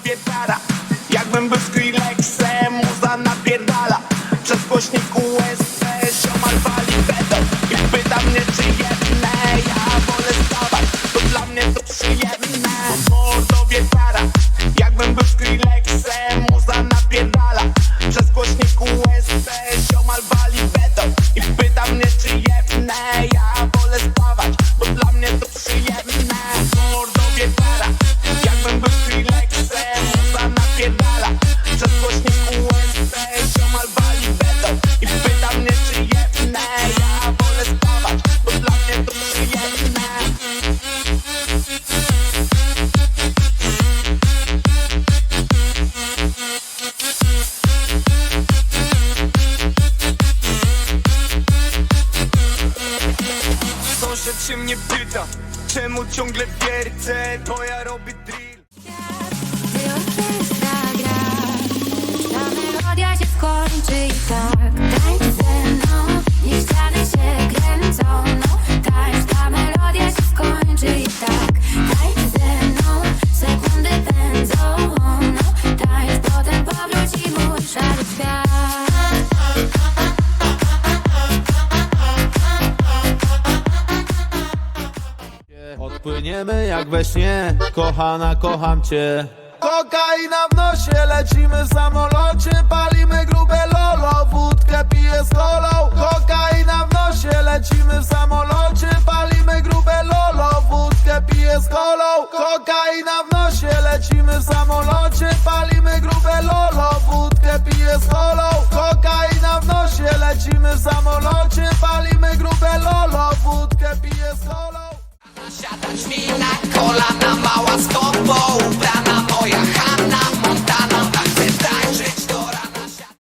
pierdala. Jakbym był Skrillexem, muza napierdala. Przez głośnik USB ziomal wali beton i pyta mnie czy jedne. Ja wolę stawać, to dla mnie to przyjemne. Mordo wietara, jakbym był Skrillexem, muza napierdala. Przez głośnik USB ziomal wali beton i pyta mnie czy jedne. Ja wolę stawać, bo dla mnie to przyjemne. Mordo wietara, jakbym był Skrillexem, muza napierdala. Przez głośnik USB ziomal wali beton i pyta mnie czy jedne. Ja wolę stawać, bo dla mnie to przyjemne. Sąsiad się mnie pyta, czemu ciągle wiercę, to ja robię drill. Gdy orkiestra gra, ta melodia się skończy i tak tańcz ze mną, niech ściany się kręcą. No tańcz, ta melodia się skończy i tak tańcz ze mną, sekundy pędzą. No tańcz, potem powróci mój szary świat. Odpłyniemy jak we śnie, kochana, kocham cię. Kokaina w nosie, lecimy w samolocie, palimy grube lolo, wódkę piję z kolą. Kokaina w nosie, lecimy w samolocie, palimy grube lolo, wódkę piję z kolą. Kokaina w nosie, lecimy w samolocie, palimy grube lolo, wódkę piję z kolą. Kokaina w nosie, lecimy w samolocie, palimy grube lolo, wódkę piję z kolą. Siadać mi na kolana, mała z tobą ubrana.